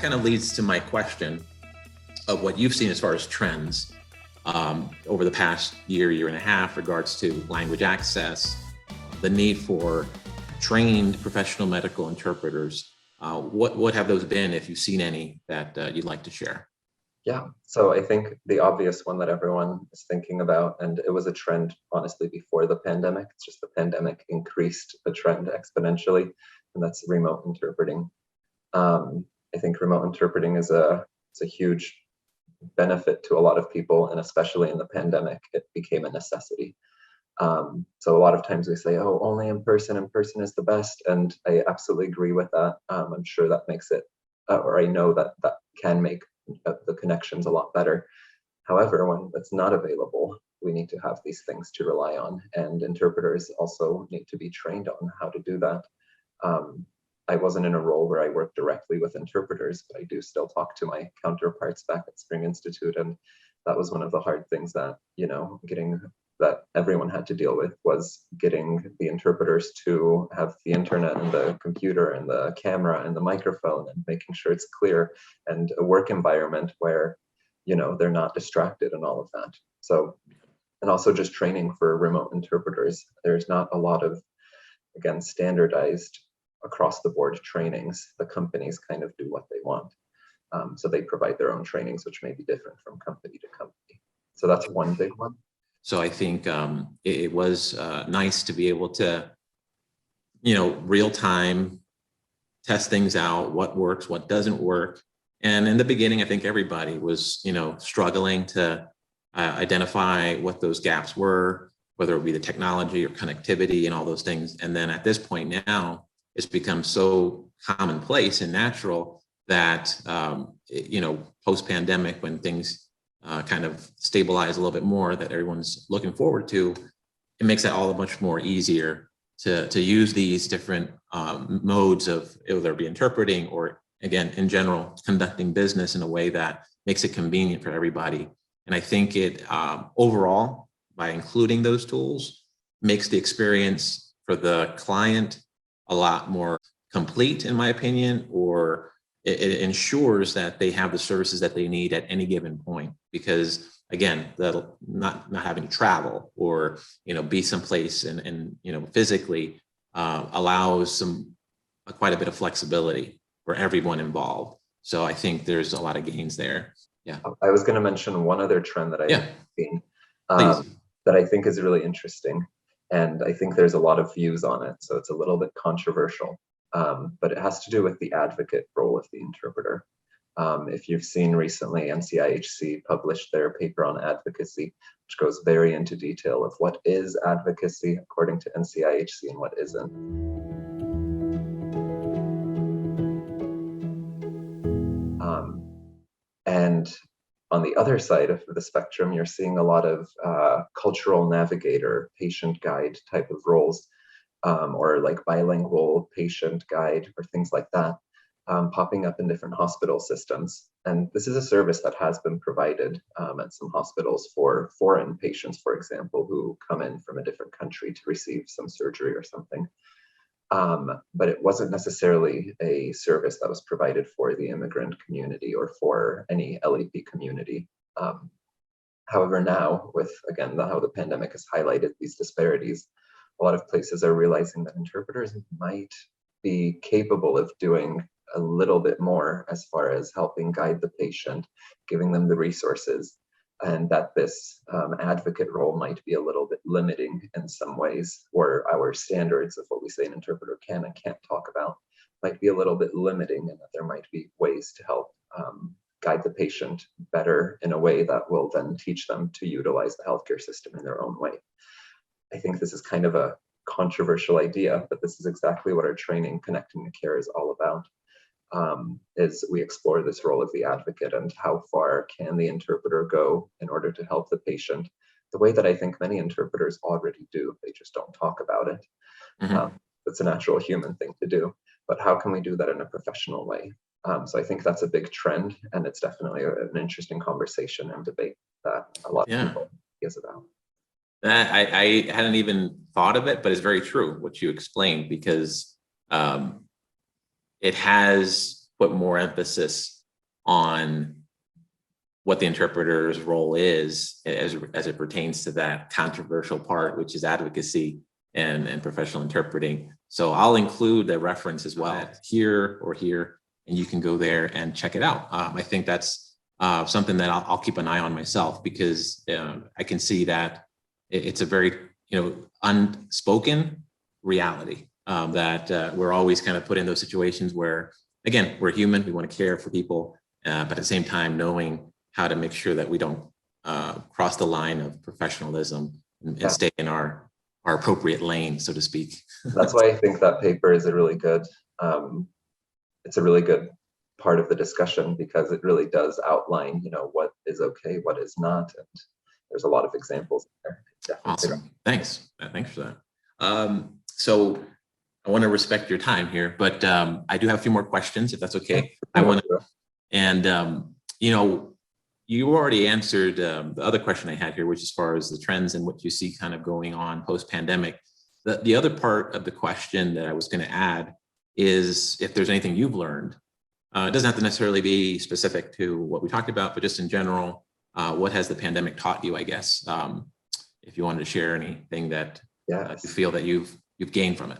kind of leads to my question of what you've seen as far as trends over the past year and a half, regards to language access, the need for trained professional medical interpreters. What have those been, if you've seen any, that you'd like to share? Yeah, so I think the obvious one that everyone is thinking about, and it was a trend honestly before the pandemic, it's just the pandemic increased the trend exponentially, and that's remote interpreting. I think remote interpreting is it's a huge benefit to a lot of people, and especially in the pandemic, it became a necessity. So a lot of times we say, oh, only in person is the best, and I absolutely agree with that. I'm sure that makes it, or I know that that can make the connections a lot better. However, when that's not available, we need to have these things to rely on, and interpreters also need to be trained on how to do that. I wasn't in a role where I worked directly with interpreters, but I do still talk to my counterparts back at Spring Institute, and that was one of the hard things that, that everyone had to deal with, was getting the interpreters to have the internet and the computer and the camera and the microphone, and making sure it's clear, and a work environment where, they're not distracted and all of that. So, and also just training for remote interpreters. There's not a lot of, again, standardized across the board trainings. The companies kind of do what they want. So they provide their own trainings, which may be different from company to company. So that's one big one. So I think it was nice to be able to, real time test things out, what works, what doesn't work. And in the beginning, I think everybody was, struggling to identify what those gaps were, whether it be the technology or connectivity and all those things. And then at this point now, it's become so commonplace and natural that, post-pandemic, when things kind of stabilize a little bit more, that everyone's looking forward to, it makes it all much more easier to use these different modes of, whether it be interpreting or, again, in general, conducting business in a way that makes it convenient for everybody. And I think it overall, by including those tools, makes the experience for the client a lot more complete, in my opinion, or it ensures that they have the services that they need at any given point. Because again, that'll not having to travel or be someplace and physically allows quite a bit of flexibility for everyone involved. So I think there's a lot of gains there. Yeah. I was going to mention one other trend that I've seen that I think is really interesting. And I think there's a lot of views on it, so it's a little bit controversial. But it has to do with the advocate role of the interpreter. If you've seen recently, NCIHC published their paper on advocacy, which goes very into detail of what is advocacy according to NCIHC and what isn't. And on the other side of the spectrum, you're seeing a lot of cultural navigator, patient guide type of roles, or like bilingual patient guide or things like that, popping up in different hospital systems. And this is a service that has been provided at some hospitals for foreign patients, for example, who come in from a different country to receive some surgery or something. But it wasn't necessarily a service that was provided for the immigrant community or for any LEP community. However, now with, again, how the pandemic has highlighted these disparities, a lot of places are realizing that interpreters might be capable of doing a little bit more as far as helping guide the patient, giving them the resources, and that this advocate role might be a little bit limiting in some ways, or our standards of what we say an interpreter can and can't talk about might be a little bit limiting, and that there might be ways to help guide the patient better in a way that will then teach them to utilize the healthcare system in their own way. I think this is kind of a controversial idea, but this is exactly what our training Connecting to Care is all about. Is we explore this role of the advocate and how far can the interpreter go in order to help the patient, the way that I think many interpreters already do. They just don't talk about it. Mm-hmm. It's a natural human thing to do, but how can we do that in a professional way? So I think that's a big trend, and it's definitely an interesting conversation and debate that a lot of people is about. I hadn't even thought of it, but it's very true what you explained, because it has put more emphasis on what the interpreter's role is as it pertains to that controversial part, which is advocacy and professional interpreting. So I'll include the reference as well here or here, and you can go there and check it out. I think that's something that I'll keep an eye on myself, because I can see that it's a very, unspoken reality that we're always kind of put in those situations where, again, we're human, we want to care for people, but at the same time, knowing how to make sure that we don't cross the line of professionalism and stay in our appropriate lane, so to speak. That's why I think that paper is a really good, it's a really good part of the discussion, because it really does outline, what is okay, what is not, and there's a lot of examples there. Awesome, thanks for that. So I want to respect your time here, but I do have a few more questions, if that's okay. I want to, and you already answered the other question I had here, which as far as the trends and what you see kind of going on post-pandemic. The other part of the question that I was going to add is if there's anything you've learned. It doesn't have to necessarily be specific to what we talked about, but just in general, what has the pandemic taught you, I guess, if you wanted to share anything that you feel that you've gained from it.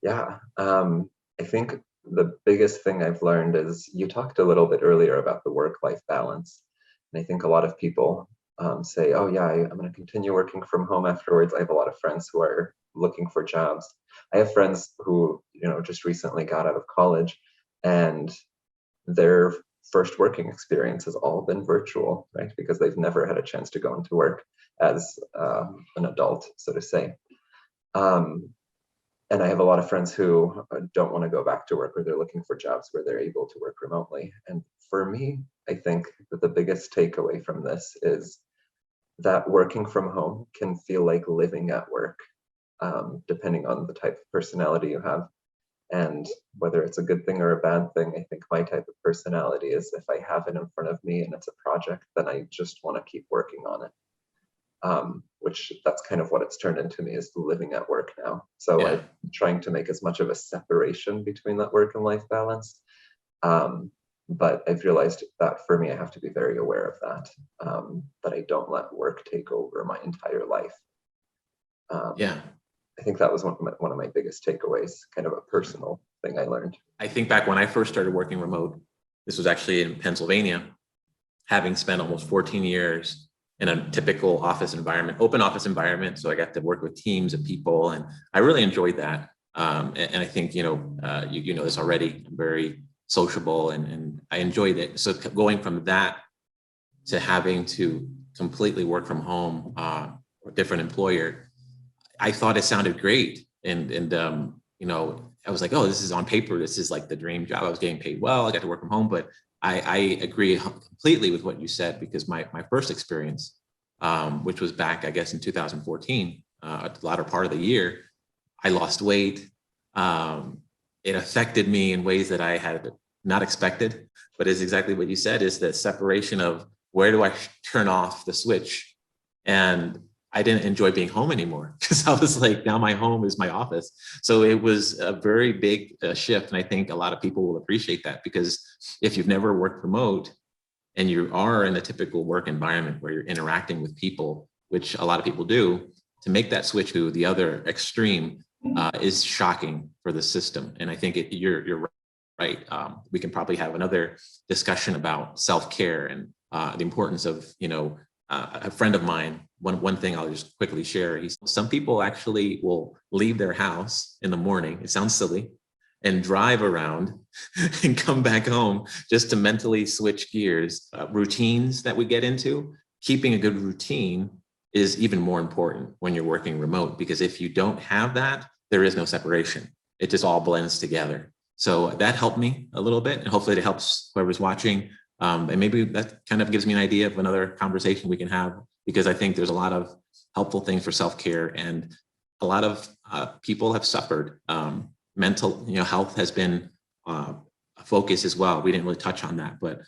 Yeah, I think the biggest thing I've learned is, you talked a little bit earlier about the work-life balance. And I think a lot of people say, oh yeah, I'm going to continue working from home afterwards. I have a lot of friends who are looking for jobs. I have friends who, just recently got out of college, and their first working experience has all been virtual, right? Because they've never had a chance to go into work as an adult, so to say. And I have a lot of friends who don't want to go back to work, or they're looking for jobs where they're able to work remotely. And for me, I think that the biggest takeaway from this is that working from home can feel like living at work, depending on the type of personality you have. And whether it's a good thing or a bad thing, I think my type of personality is, if I have it in front of me and it's a project, then I just want to keep working on it. Which that's kind of what it's turned into me, is living at work now. So I'm trying to make as much of a separation between that work and life balance. But I've realized that for me, I have to be very aware of that, that I don't let work take over my entire life. I think that was one of my biggest takeaways, kind of a personal thing I learned. I think back when I first started working remote, this was actually in Pennsylvania, having spent almost 14 years in a typical office environment, open office environment. So I got to work with teams of people, and I really enjoyed that. And I think, you know this already, I'm very sociable, and I enjoyed it. So going from that to having to completely work from home, or different employer, I thought it sounded great. And I was like, oh, this is on paper, this is like the dream job. I was getting paid well, I got to work from home, but I agree completely with what you said, because my first experience, which was back, I guess, in 2014, at the latter part of the year, I lost weight. It affected me in ways that I had not expected, but it's exactly what you said, is the separation of where do I turn off the switch? And I didn't enjoy being home anymore, because I was like, now my home is my office. So it was a very big shift. And I think a lot of people will appreciate that, because if you've never worked remote and you are in a typical work environment where you're interacting with people, which a lot of people do, to make that switch to the other extreme is shocking for the system. And I think you're right. We can probably have another discussion about self-care and the importance of, a friend of mine, one thing I'll just quickly share, some people actually will leave their house in the morning, it sounds silly, and drive around and come back home just to mentally switch gears. Routines that we get into, keeping a good routine is even more important when you're working remote, because if you don't have that, there is no separation. It just all blends together. So that helped me a little bit, and hopefully it helps whoever's watching. And maybe that kind of gives me an idea of another conversation we can have, because I think there's a lot of helpful things for self-care, and a lot of people have suffered. Mental, health has been a focus as well. We didn't really touch on that, but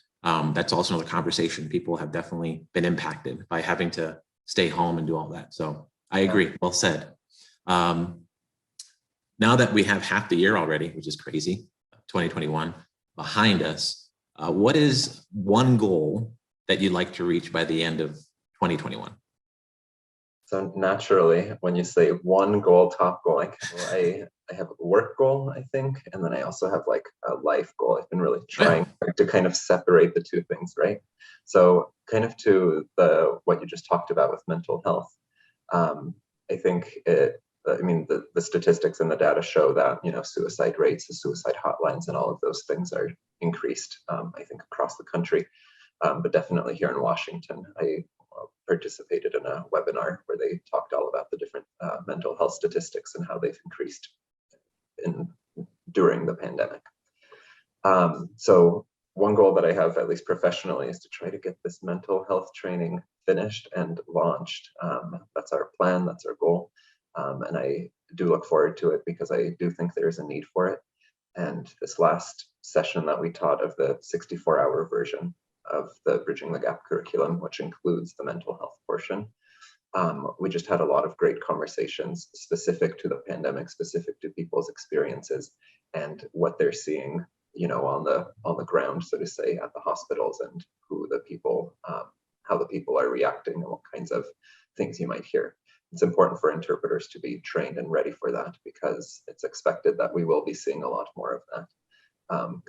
that's also another conversation. People have definitely been impacted by having to stay home and do all that. So I agree. Well said. Now that we have half the year already, which is crazy, 2021 behind us, What is one goal that you'd like to reach by the end of 2021? So naturally, when you say one goal, top goal, I have a work goal, I think, and then I also have like a life goal. I've been really trying to kind of separate the two things, right? So kind of to what you just talked about with mental health, I think the statistics and the data show that, suicide rates, the suicide hotlines, and all of those things are increased, I think, across the country. But definitely here in Washington, I participated in a webinar where they talked all about the different mental health statistics and how they've increased during the pandemic. So one goal that I have, at least professionally, is to try to get this mental health training finished and launched. That's our plan, that's our goal. And I do look forward to it because I do think there's a need for it. And this last session that we taught of the 64-hour version of the Bridging the Gap curriculum, which includes the mental health portion, we just had a lot of great conversations specific to the pandemic, specific to people's experiences and what they're seeing, on the ground, so to say, at the hospitals, and how the people are reacting and what kinds of things you might hear. It's important for interpreters to be trained and ready for that because it's expected that we will be seeing a lot more of that,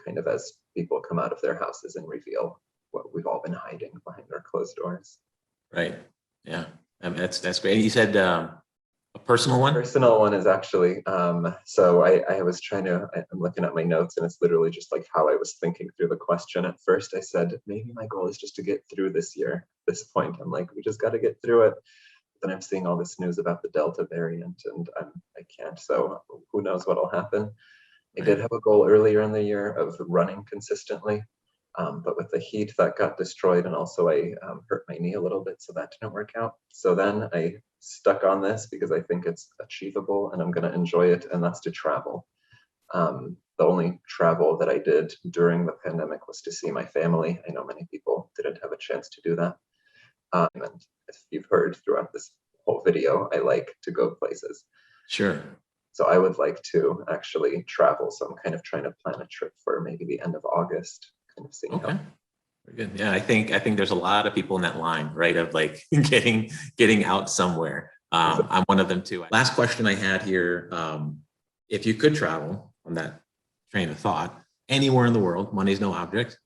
kind of as people come out of their houses and reveal what we've all been hiding behind our closed doors. Right. Yeah. That's great. You said a personal one? Personal one is actually, so I was I'm looking at my notes and it's literally just like how I was thinking through the question. At first I said, maybe my goal is just to get through this year. At this point, I'm like, we just got to get through it. Then I'm seeing all this news about the Delta variant and I can't, so who knows what'll happen. I did have a goal earlier in the year of running consistently. But with the heat that got destroyed, and also I hurt my knee a little bit, so that didn't work out. So then I stuck on this because I think it's achievable and I'm going to enjoy it, and that's to travel. The only travel that I did during the pandemic was to see my family. I know many people didn't have a chance to do that. And if you've heard throughout this whole video, I like to go places. Sure. So I would like to actually travel. So I'm kind of trying to plan a trip for maybe the end of August. Kind of seeing okay. Very good. Yeah, I think there's a lot of people in that line, right? Of like getting out somewhere. I'm one of them too. Last question I had here: if you could travel on that train of thought anywhere in the world, money's no object,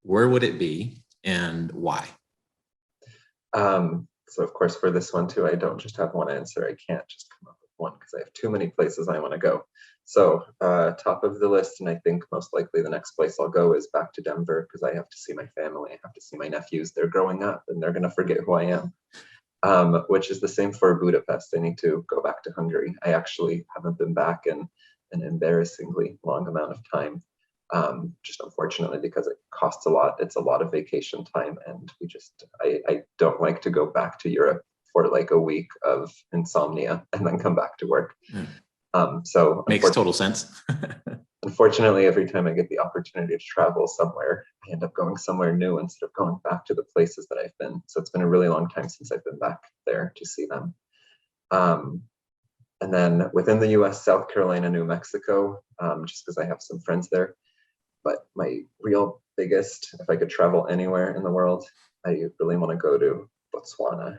where would it be and why? So of course for this one too, I don't just have one answer. I can't just come up with one because I have too many places I want to go. So top of the list, and I think most likely the next place I'll go is back to Denver because I have to see my family. I have to see my nephews. They're growing up and they're going to forget who I am, which is the same for Budapest. I need to go back to Hungary. I actually haven't been back in an embarrassingly long amount of time, just unfortunately because it costs a lot. It's a lot of vacation time, and I don't like to go back to Europe for like a week of insomnia and then come back to work. So makes total sense. Unfortunately, every time I get the opportunity to travel somewhere, I end up going somewhere new instead of going back to the places that I've been. So it's been a really long time since I've been back there to see them. And then within the US, South Carolina, New Mexico, just because I have some friends there. But my real biggest, if I could travel anywhere in the world, I really want to go to Botswana.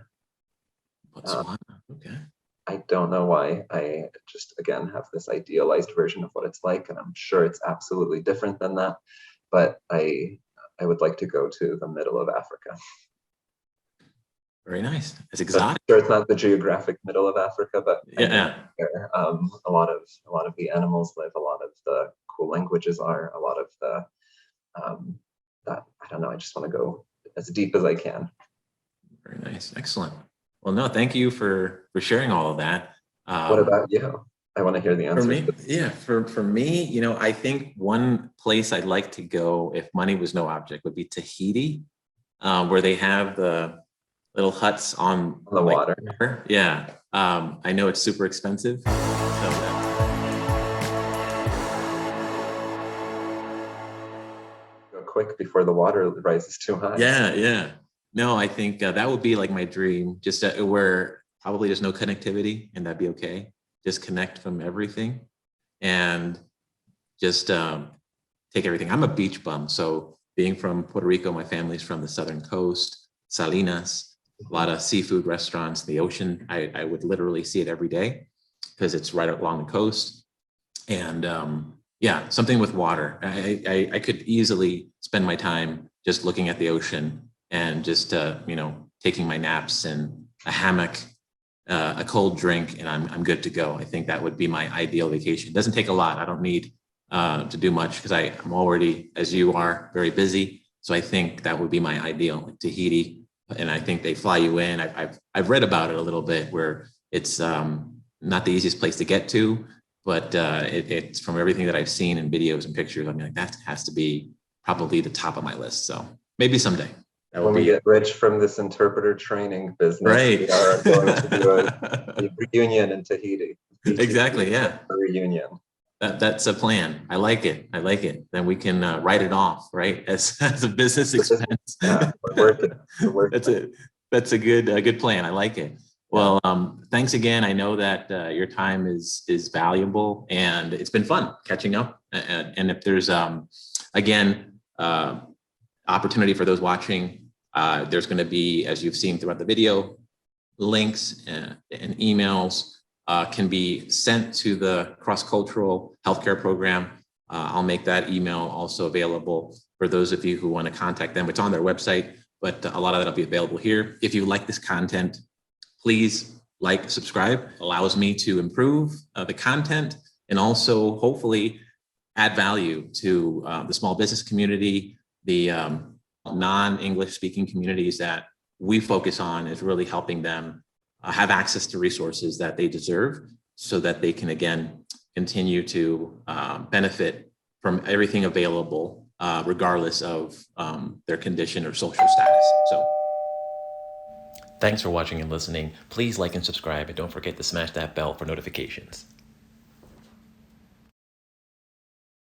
Botswana, okay. I don't know why. I just, again, have this idealized version of what it's like, and I'm sure it's absolutely different than that. But I would like to go to the middle of Africa. Very nice. It's exotic. Sure, it's not the geographic middle of Africa, but yeah, a lot of the animals live. A lot of the cool languages are. A lot of the that I don't know. I just want to go as deep as I can. Very nice. Excellent. Well, no, thank you for sharing all of that. What about you? I want to hear the answer. For me, yeah, for me, I think one place I'd like to go if money was no object would be Tahiti, where they have the little huts on the water. Yeah, I know it's super expensive. So go quick before the water rises too high. Yeah. No, I think that would be like my dream, just where probably there's no connectivity, and that'd be okay. Disconnect from everything and just take everything. I'm a beach bum, so being from Puerto Rico, my family's from the southern coast, Salinas, a lot of seafood restaurants, the ocean. I would literally see it every day because it's right along the coast. And yeah, something with water. I could easily spend my time just looking at the ocean and just, you know, taking my naps in a hammock, a cold drink, and I'm good to go. I think that would be my ideal vacation. It doesn't take a lot. I don't need to do much because I'm already, as you are, very busy. So I think that would be my ideal, like Tahiti. And I think they fly you in. I've read about it a little bit, where it's not the easiest place to get to, but it's from everything that I've seen in videos and pictures. I'm like, that has to be probably the top of my list. So maybe someday. That When would we be get rich from this interpreter training business, right. we are going to do a reunion in Tahiti. Exactly. Yeah. A reunion. That's a plan. I like it. I like it. Then we can write it off, right, as a business expense. Yeah, we're working. That's a good plan. I like it. Well, thanks again. I know that your time is valuable, and it's been fun catching up. And if there's again opportunity for those watching, there's going to be, as you've seen throughout the video, links and emails can be sent to the cross-cultural healthcare program. I'll make that email also available for those of you who want to contact them. It's on their website, but a lot of that will be available here. If you like this content, please like, subscribe. Allows me to improve the content and also hopefully add value to the small business community, the non-English speaking communities that we focus on, is really helping them have access to resources that they deserve so that they can, again, continue to benefit from everything available, regardless of their condition or social status. So, thanks for watching and listening. Please like and subscribe, and don't forget to smash that bell for notifications.